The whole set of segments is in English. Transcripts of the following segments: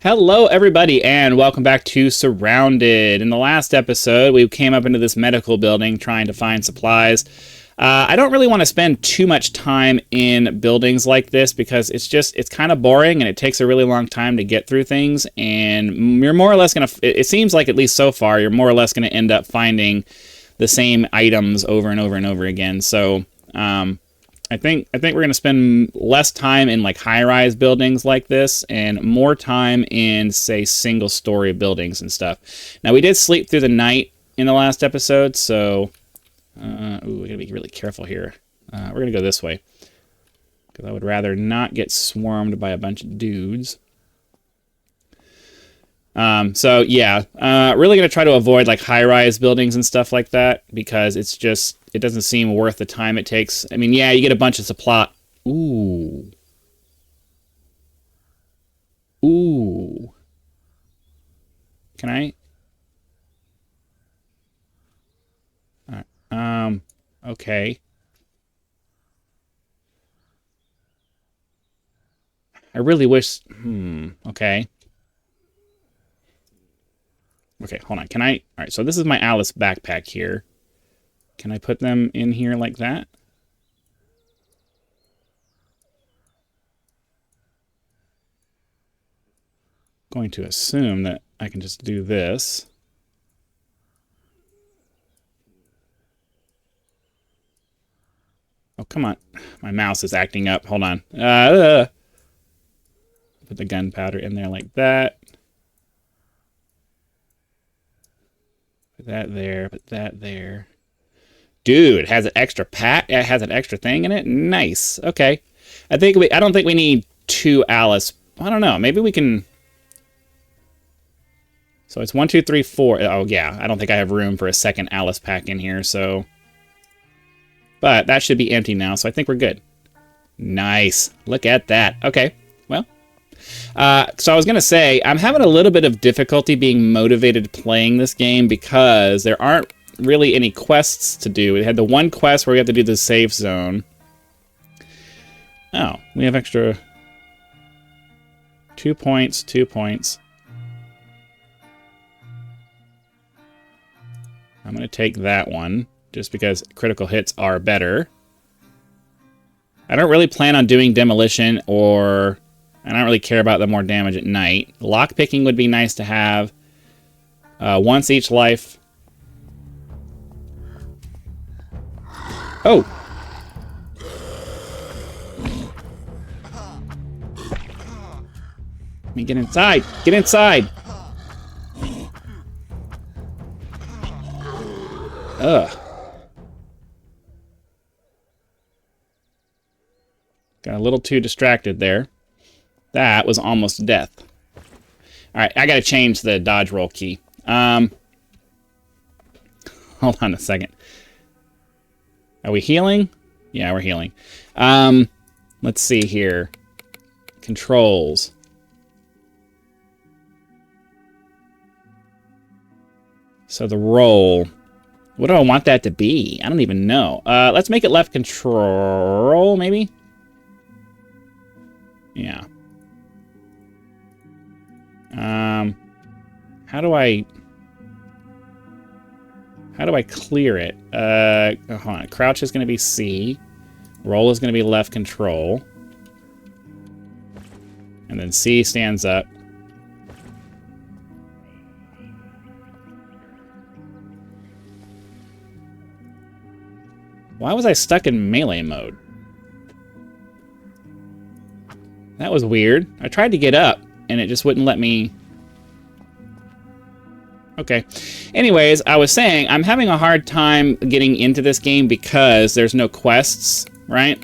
Hello, everybody, and welcome back to Surrounded. In the last episode, we came up into this medical building trying to find supplies. I don't really want to spend too much time in buildings like this because it's kind of boring and it takes a really long time to get through things. And you're more or less going to, it seems like at least so far, you're more or less going to end up finding the same items over and over and over again. So, I think we're going to spend less time in like high-rise buildings like this and more time in, say, single-story buildings and stuff. Now, we did sleep through the night in the last episode, so we got to be really careful here. We're going to go this way because I would rather not get swarmed by a bunch of dudes. So yeah, really going to try to avoid like high-rise buildings and stuff like that because it's just, it doesn't seem worth the time it takes. I mean, yeah, you get a bunch of supply. Ooh. Ooh. Can I? All right. Okay. I really wish, okay. Okay, hold on. Can I? All right, so this is my Alice backpack here. Can I put them in here like that? Going to assume that I can just do this. Oh, come on. My mouse is acting up. Hold on. Put the gunpowder in there like that. Put that there. Put that there. Dude, has an extra pack. It has an extra thing in it. Nice. Okay. I don't think we need two Alice. I don't know. Maybe we can. So it's 1, 2, 3, 4. Oh yeah. I don't think I have room for a second Alice pack in here. So, but that should be empty now. So I think we're good. Nice. Look at that. Okay. Well. So I was going to say, I'm having a little bit of difficulty being motivated playing this game because there aren't really any quests to do. We had the one quest where we have to do the safe zone. Oh, we have extra 2 points, 2 points. I'm going to take that one just because critical hits are better. I don't really plan on doing demolition or I don't really care about the more damage at night. Lockpicking would be nice to have. Once each life. Oh! Let me get inside! Get inside! Ugh. Got a little too distracted there. That was almost death. Alright, I gotta change the dodge roll key. Hold on a second. Are we healing? Yeah, we're healing. Let's see here. Controls. So the roll. What do I want that to be? I don't even know. Let's make it left control, maybe? Yeah. How do I clear it? Hold on. Crouch is going to be C. Roll is going to be left control. And then C stands up. Why was I stuck in melee mode? That was weird. I tried to get up, and it just wouldn't let me. Okay. Anyways, I was saying, I'm having a hard time getting into this game because there's no quests, right?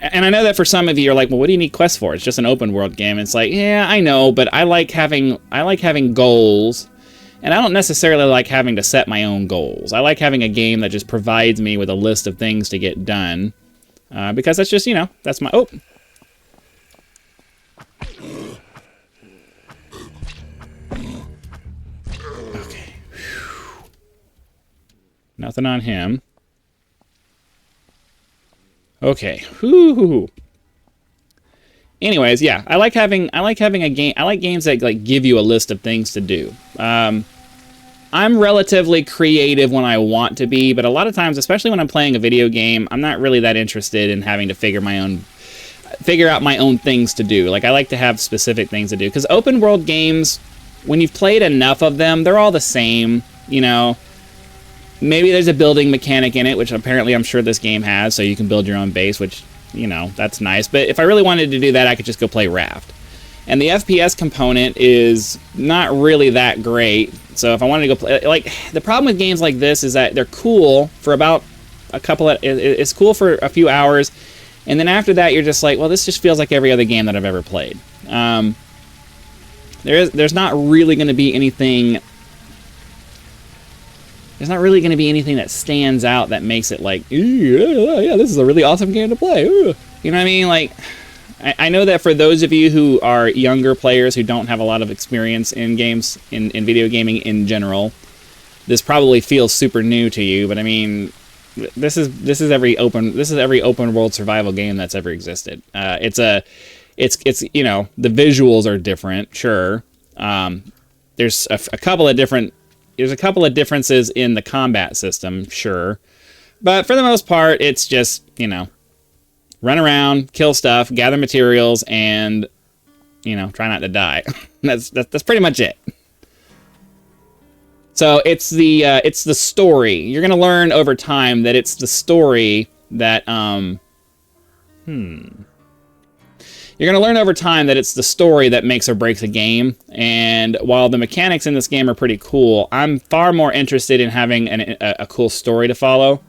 And I know that for some of you, you're like, well, what do you need quests for? It's just an open world game. It's like, yeah, I know, but I like having goals, and I don't necessarily like having to set my own goals. I like having a game that just provides me with a list of things to get done, because that's just, you know, that's my... Oh! Nothing on him. Okay. Whew. Anyways, yeah, I like having a game. I like games that like give you a list of things to do. I'm relatively creative when I want to be, but a lot of times, especially when I'm playing a video game, I'm not really that interested in having to figure out my own things to do. Like, I like to have specific things to do, because open world games, when you've played enough of them, they're all the same, you know. Maybe there's a building mechanic in it, which apparently I'm sure this game has, so you can build your own base, which, you know, that's nice. But if I really wanted to do that, I could just go play Raft. And the FPS component is not really that great. So if I wanted to go play, like, the problem with games like this is that they're cool for about it's cool for a few hours. And then after that, you're just like, well, this just feels like every other game that I've ever played. There's not really going to be anything. There's not really going to be anything that stands out that makes it like, yeah, this is a really awesome game to play. Ooh. You know what I mean? Like, I know that for those of you who are younger players who don't have a lot of experience in games, in video gaming in general, this probably feels super new to you. But I mean, this is every open world survival game that's ever existed. It's you know, the visuals are different, sure. There's a couple of differences in the combat system, sure. But for the most part, it's just, you know, run around, kill stuff, gather materials, and, you know, try not to die. That's pretty much it. So it's the story. You're gonna learn over time that it's the story that You're gonna learn over time that it's the story that makes or breaks a game. And while the mechanics in this game are pretty cool, I'm far more interested in having a cool story to follow.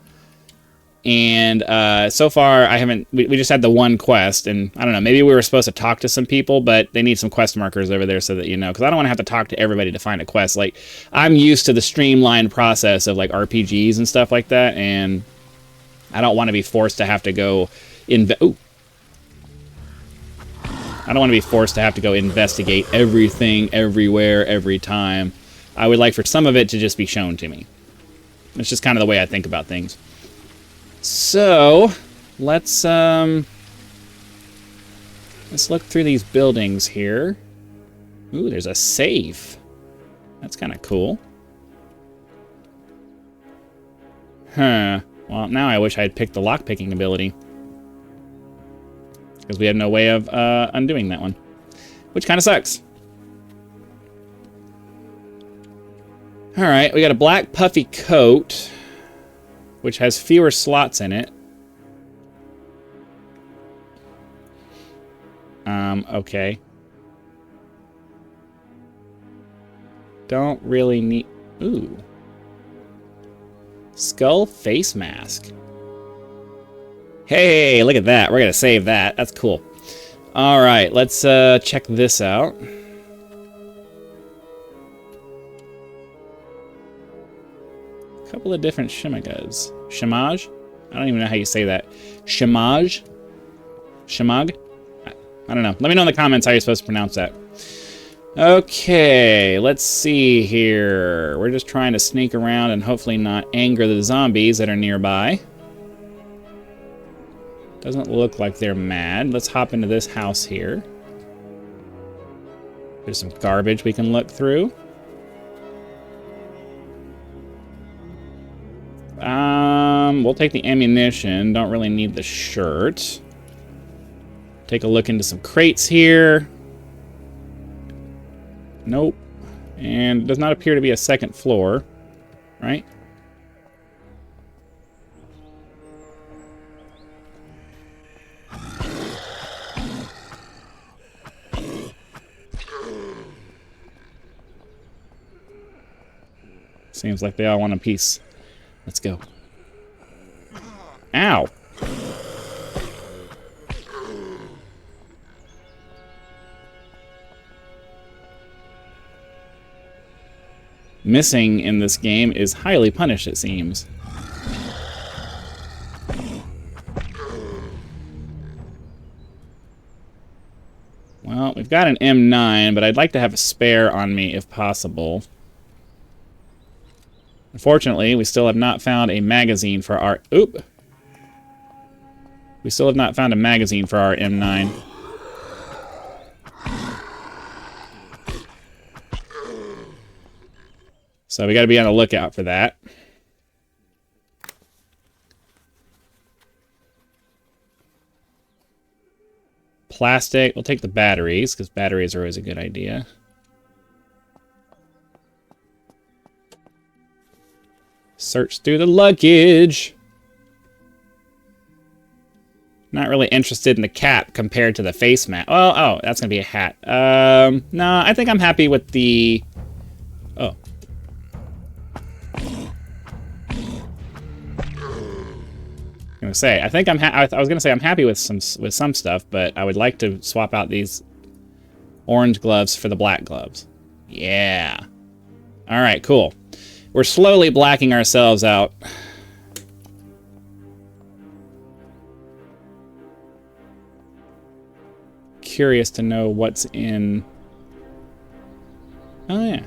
And so far, we just had the one quest, and I don't know, maybe we were supposed to talk to some people, but they need some quest markers over there so that you know, because I don't want to have to talk to everybody to find a quest. Like, I'm used to the streamlined process of like RPGs and stuff like that, and I don't want to be forced to have to go I don't want to be forced to have to go investigate everything, everywhere, every time. I would like for some of it to just be shown to me. It's just kind of the way I think about things. So, let's look through these buildings here. Ooh, there's a safe. That's kind of cool. Huh. Well, now I wish I had picked the lockpicking ability, because we had no way of undoing that one, which kind of sucks. All right, we got a black puffy coat, which has fewer slots in it. Okay. Don't really need... Ooh. Skull face mask. Hey, look at that. We're going to save that. That's cool. All right, let's check this out. A couple of different shimmagas. Shimage? I don't even know how you say that. Shimage? Shimag? I don't know. Let me know in the comments how you're supposed to pronounce that. Okay, let's see here. We're just trying to sneak around and hopefully not anger the zombies that are nearby. Doesn't look like they're mad. Let's hop into this house here. There's some garbage we can look through. We'll take the ammunition. Don't really need the shirt. Take a look into some crates here. Nope. And does not appear to be a second floor, right? Seems like they all want a piece. Let's go. Ow! Missing in this game is highly punished, it seems. Well, we've got an M9, but I'd like to have a spare on me if possible. Unfortunately, we still have not found a magazine for our... Oop! We still have not found a magazine for our M9. So we got to be on the lookout for that. Plastic. We'll take the batteries, because batteries are always a good idea. Search through the luggage. Not really interested in the cap compared to the face mask. Oh, that's going to be a hat. No, I think I'm happy with the... Oh. I was gonna say I'm happy with some stuff, but I would like to swap out these orange gloves for the black gloves. Yeah. All right, cool. We're slowly blacking ourselves out. Curious to know what's in... Oh, yeah.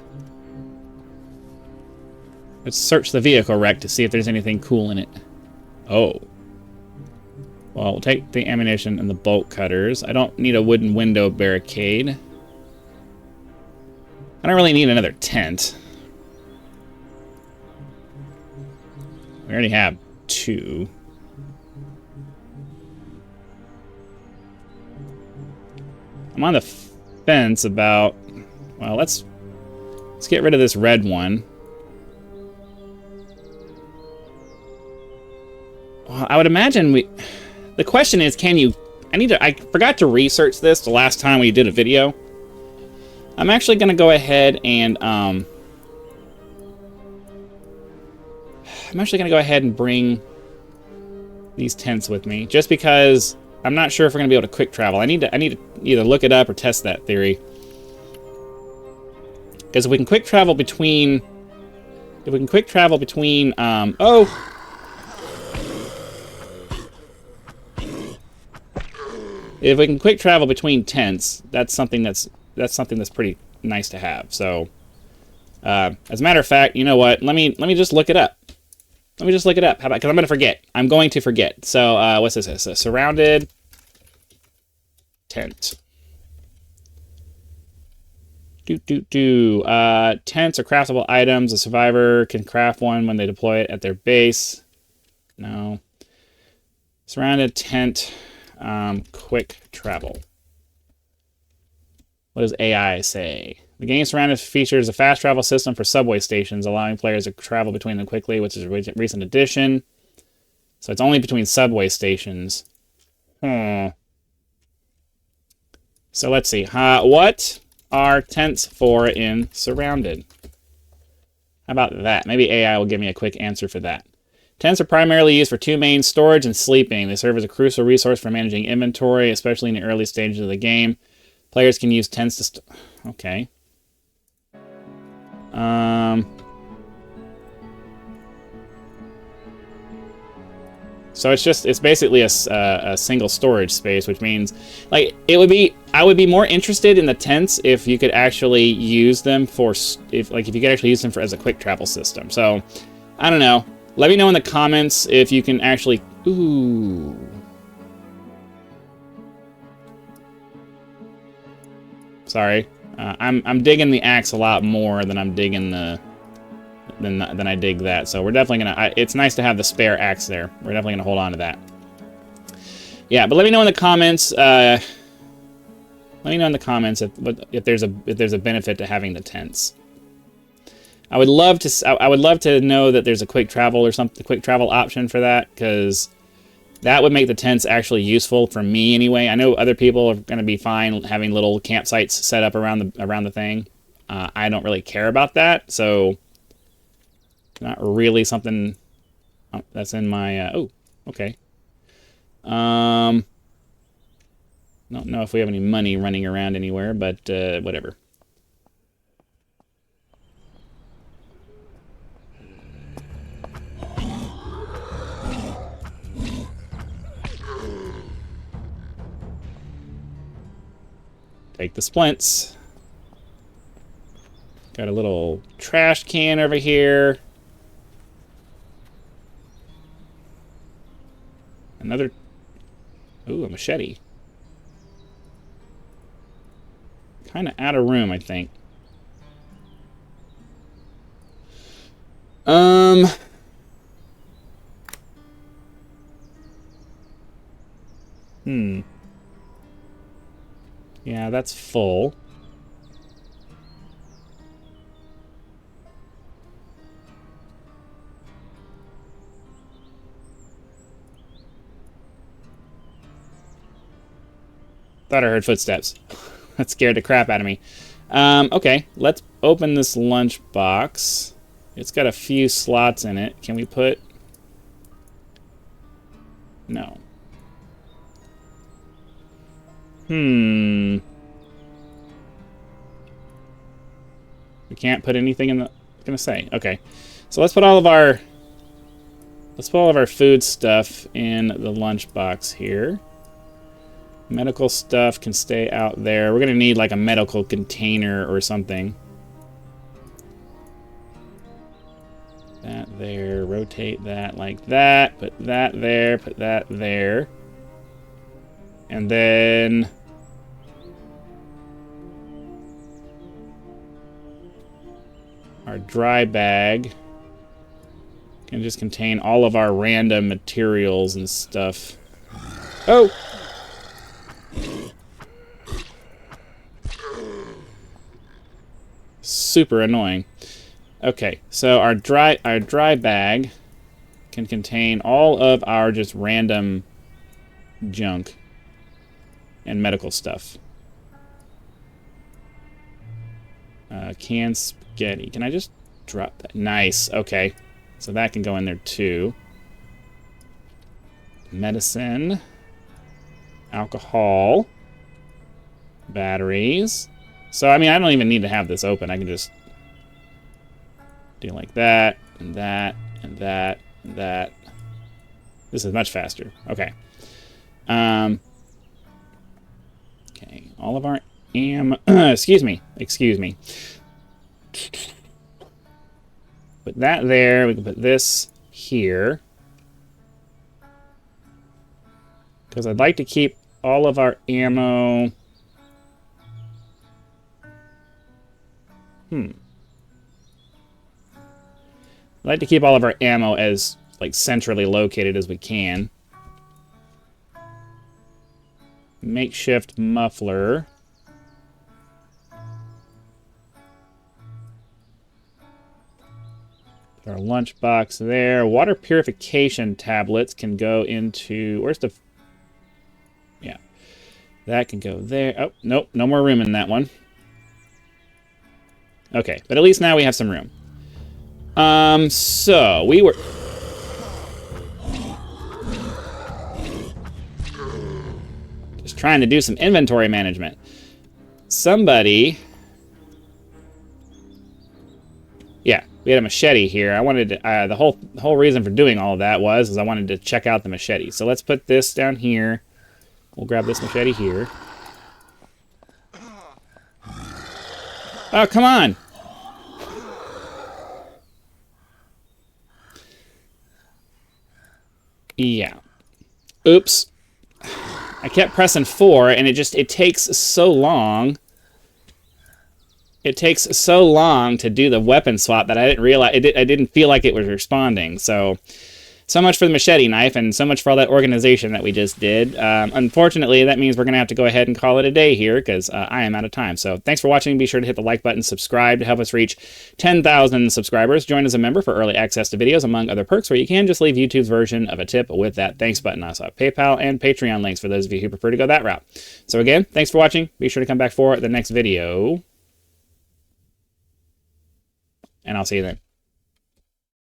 Let's search the vehicle wreck to see if there's anything cool in it. Oh. Well, we'll take the ammunition and the bolt cutters. I don't need a wooden window barricade. I don't really need another tent. We already have 2. I'm on the fence about... Well, let's get rid of this red one. Well, I would imagine we... The question is, can you... I forgot to research this the last time we did a video. I'm actually going to go ahead and... I'm actually going to go ahead and bring these tents with me, just because I'm not sure if we're going to be able to quick travel. I need to either look it up or test that theory. Because if we can quick travel between... If we can quick travel between... Oh! If we can quick travel between tents, that's something that's pretty nice to have. So, as a matter of fact, you know what? Let me just look it up. Let me just look it up. How about? Because I'm going to forget. I'm going to forget. So, what's this? It's a surrounded tent. Tents are craftable items. A survivor can craft one when they deploy it at their base. No. Surrounded tent. Quick travel. What does AI say? The game Surrounded features a fast travel system for subway stations, allowing players to travel between them quickly, which is a recent addition. So it's only between subway stations. So let's see. What are tents for in Surrounded? How about that? Maybe AI will give me a quick answer for that. Tents are primarily used for 2 main: storage and sleeping. They serve as a crucial resource for managing inventory, especially in the early stages of the game. Players can use tents to... Okay. So it's basically a single storage space, which means, like, I would be more interested in the tents if you could actually use them for, if you could actually use them for as a quick travel system. So, I don't know. Let me know in the comments if you can actually... Ooh. Sorry. I'm digging the axe a lot more than I'm digging the... than I dig that. So we're definitely gonna... it's nice to have the spare axe there. We're definitely gonna hold on to that. Yeah, but let me know in the comments... let me know in the comments if there's a benefit to having the tents. I would love to know that there's a quick travel or something, quick travel option for that, because that would make the tents actually useful for me anyway. I know other people are going to be fine having little campsites set up around the thing. I don't really care about that, so not really something that's in my. Oh, okay. Don't know if we have any money running around anywhere, but whatever. Take the splints. Got a little trash can over here. Another... Ooh, a machete. Kind of out of room, I think. Um... Yeah, that's full. Thought I heard footsteps. That scared the crap out of me. Okay, let's open this lunch box. It's got a few slots in it. Can we put... No. We can't put anything in the... I was gonna say. Okay. So let's put all of our... Let's put all of our food stuff in the lunch box here. Medical stuff can stay out there. We're gonna need like a medical container or something. That there. Rotate that like that. Put that there. Put that there. And then... our dry bag can just contain all of our random materials and stuff. Oh! Super annoying. Okay, so our dry bag can contain all of our just random junk and medical stuff. Canned spaghetti. Can I just drop that? Nice. Okay. So that can go in there too. Medicine. Alcohol. Batteries. So, I mean, I don't even need to have this open. I can just do like that, and that, and that, and that. This is much faster. Okay. Okay. All of our excuse me. Put that there. We can put this here. Because I'd like to keep all of our ammo... I'd like to keep all of our ammo as, like, centrally located as we can. Makeshift muffler. Put our lunchbox there. Water purification tablets can go into... Where's the... Yeah. That can go there. Oh, nope. No more room in that one. Okay, but at least now we have some room. So we were... just trying to do some inventory management. Somebody... Yeah, we had a machete here. I wanted to, the whole reason for doing all of that was I wanted to check out the machete. So let's put this down here. We'll grab this machete here. Oh, come on! Yeah. Oops. I kept pressing 4, and it takes so long. It takes so long to do the weapon swap that I didn't realize... I didn't feel like it was responding, so much for the machete knife, and so much for all that organization that we just did. Unfortunately, that means we're going to have to go ahead and call it a day here, because I am out of time. So thanks for watching. Be sure to hit the like button, subscribe to help us reach 10,000 subscribers. Join as a member for early access to videos, among other perks, where you can just leave YouTube's version of a tip with that thanks button. I also have PayPal and Patreon links for those of you who prefer to go that route. So again, thanks for watching. Be sure to come back for the next video, and I'll see you then.